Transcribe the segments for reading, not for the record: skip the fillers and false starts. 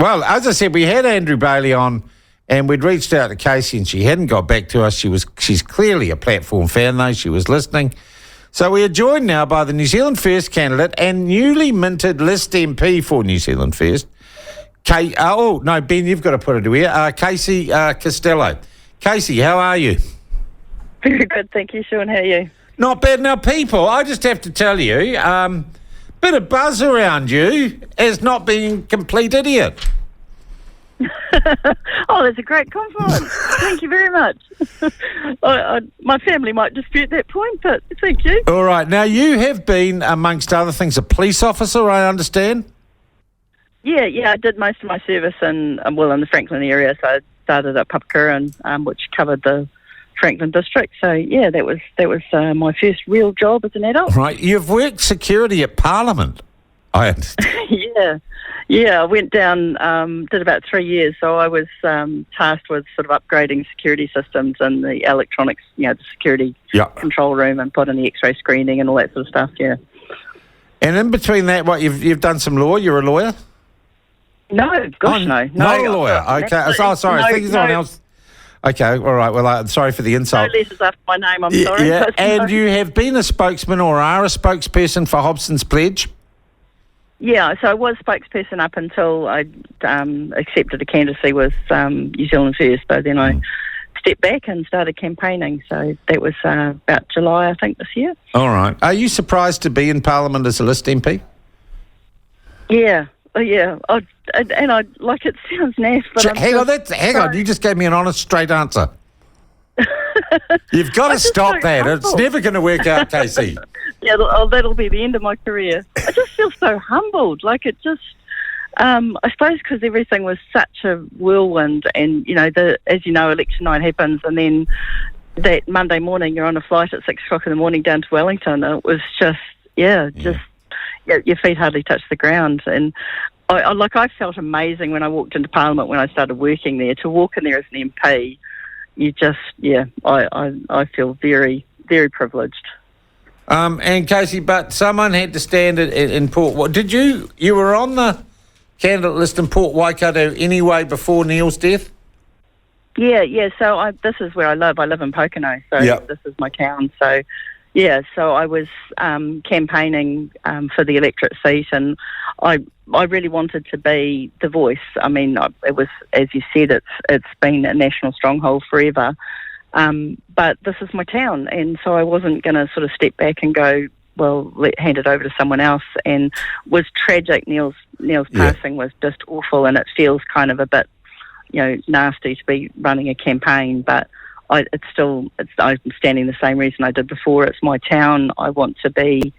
Well, as I said, we had Andrew Bailey on and we'd reached out to Casey and she hadn't got back to us. She's clearly a platform fan, though. She was listening. So we are joined now by the New Zealand First candidate and newly minted list MP for New Zealand First. Ben, you've got to put it to here. Casey Costello. Casey, how are you? Very good, thank you, Sean. How are you? Not bad. Now, people, I just have to tell you, bit of buzz around you as not being a complete idiot. Oh, that's a great compliment. Thank you very much. My family might dispute that point, but thank you. All right. Now, you have been, amongst other things, a police officer, I understand? Yeah, I did most of my service in the Franklin area. So I started at Papakuran, which covered the Franklin district. So yeah, that was my first real job as an adult. Right. You've worked security at Parliament, I understand. Yeah. I went down, did about 3 years. So I was tasked with sort of upgrading security systems and the electronics, the security control room, and put in the X-ray screening and all that sort of stuff. Yeah. And in between that, what you've done some law? You're a lawyer? No, gosh, no. Not a lawyer. Okay. Sorry. I think someone else. Okay, all right. Well, sorry for the insult. No letters after my name, I'm sorry. Yeah, and you have been a spokesman or are a spokesperson for Hobson's Pledge? Yeah, so I was spokesperson up until I accepted a candidacy with New Zealand First, but then I stepped back and started campaigning. So that was about July, I think, this year. All right. Are you surprised to be in Parliament as a list MP? Yeah. Yeah, it sounds naff, but hang on, you just gave me an honest, straight answer. You've got to stop that. Humble. It's never going to work out, Casey. Yeah, that'll be the end of my career. I just feel so humbled. Like it just, I suppose because everything was such a whirlwind and, as you know, election night happens and then that Monday morning you're on a flight at 6 o'clock in the morning down to Wellington. It was just, your feet hardly touch the ground. And I felt amazing when I walked into Parliament when I started working there. To walk in there as an MP, I feel very, very privileged. And Casey, but someone had to stand in Port. Did you were on the candidate list in Port Waikato anyway before Neil's death? Yeah. So this is where I live. I live in Pocono, so This is my town. So. Yeah, so I was campaigning for the electorate seat, and I really wanted to be the voice. I mean, it was, as you said, it's been a national stronghold forever, but this is my town, and so I wasn't going to sort of step back and go, well, hand it over to someone else. And was tragic. Neil's passing was just awful, and it feels kind of a bit, nasty to be running a campaign, but. I'm standing the same reason I did before. It's my town. I want to be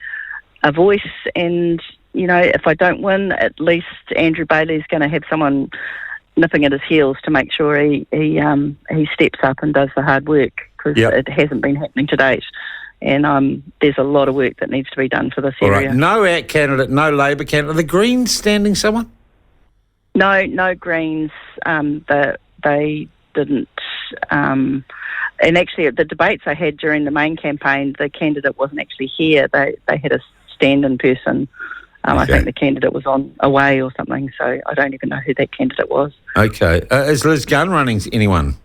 a voice, and if I don't win, at least Andrew Bailey's going to have someone nipping at his heels to make sure he steps up and does the hard work, because it hasn't been happening to date. And there's a lot of work that needs to be done for this area. Right. No ACT candidate, no Labor candidate. Are the Greens standing someone? No Greens. They didn't. And actually, at the debates I had during the main campaign, the candidate wasn't actually here. They had a stand-in person. I think the candidate was away or something, so I don't even know who that candidate was. Okay. Is Liz Gunn running anyone?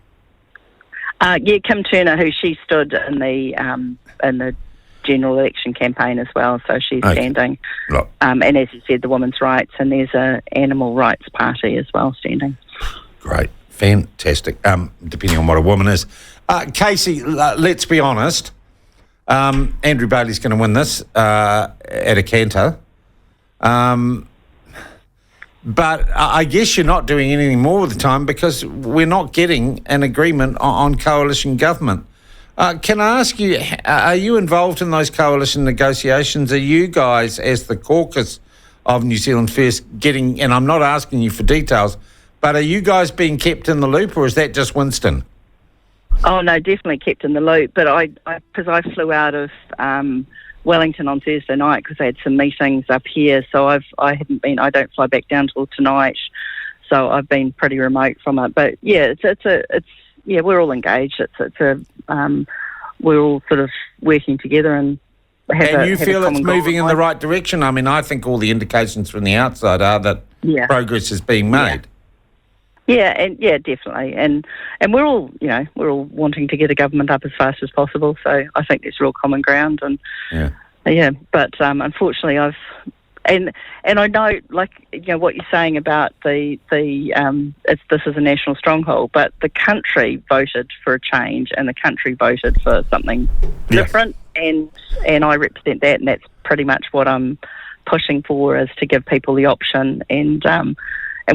Kim Turner, who she stood in the general election campaign as well, so she's standing. Right. And as you said, the women's rights, and there's a animal rights party as well standing. Great. Fantastic, depending on what a woman is. Casey, let's be honest. Andrew Bailey's going to win this at a canter. But I guess you're not doing anything more with the time because we're not getting an agreement on coalition government. Can I ask you, are you involved in those coalition negotiations? Are you guys, as the caucus of New Zealand First, getting, and I'm not asking you for details, but are you guys being kept in the loop, or is that just Winston? Oh, no, definitely kept in the loop. But because I flew out of Wellington on Thursday night because I had some meetings up here, so I don't fly back down till tonight. So I've been pretty remote from it. But yeah, we're all engaged. We're all sort of working together, and And you feel it's moving in the right direction? I mean, I think all the indications from the outside are that progress is being made. Yeah, definitely. And we're all wanting to get a government up as fast as possible. So I think there's real common ground. And but unfortunately, and I know, like, what you're saying about this is a national stronghold, but the country voted for a change, and the country voted for something different, and I represent that, and that's pretty much what I'm pushing for, is to give people the option, and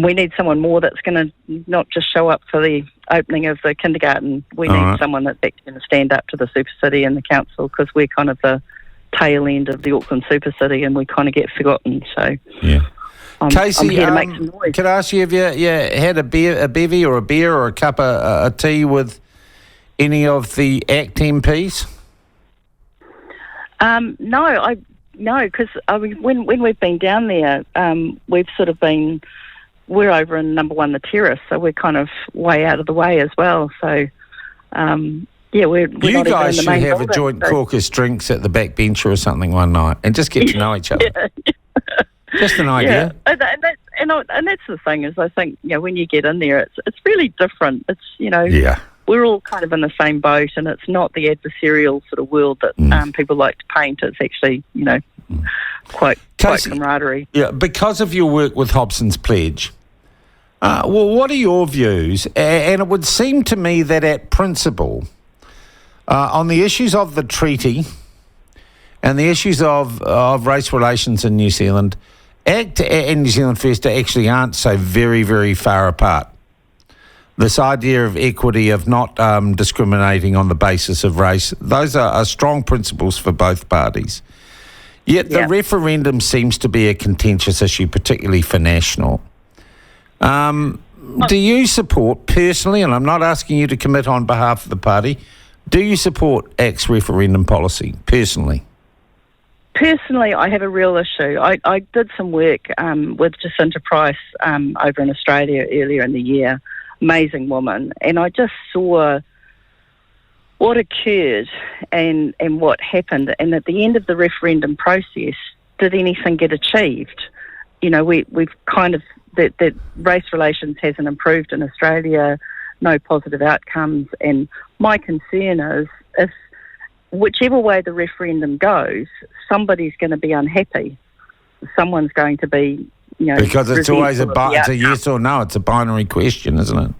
we need someone more that's going to not just show up for the opening of the kindergarten. We need someone that's actually going to stand up to the super city and the council, because we're kind of the tail end of the Auckland super city, and we kind of get forgotten. So, Casey, I'm here to make some noise. Could I ask you, have you had a bevy or a beer or a cup of tea with any of the ACT MPs? No, because when we've been down there, we've sort of been. We're over in number 1, the terrace, so we're kind of way out of the way as well. So. We're you not guys even in the should have main a joint caucus drinks at the back bench or something one night and just get to know each other. Just an idea. And that's the thing, is I think, when you get in there, it's really different. It's, we're all kind of in the same boat, and it's not the adversarial sort of world that people like to paint. It's actually, quite camaraderie. Yeah, because of your work with Hobson's Pledge, what are your views? And it would seem to me that at principle, on the issues of the treaty and the issues of race relations in New Zealand, ACT and New Zealand First actually aren't so very, very far apart. This idea of equity, of not discriminating on the basis of race, those are strong principles for both parties. Yet the referendum seems to be a contentious issue, particularly for National. Do you support, personally, and I'm not asking you to commit on behalf of the party, do you support ACT's referendum policy, personally? Personally, I have a real issue. I did some work with Jacinta Price over in Australia earlier in the year. Amazing woman. And I just saw what occurred and what happened. And at the end of the referendum process, did anything get achieved? We've kind of... That race relations hasn't improved in Australia, no positive outcomes, and my concern is, if whichever way the referendum goes, somebody's going to be unhappy. Someone's going to be, because it's always a yes or no. It's a binary question, isn't it?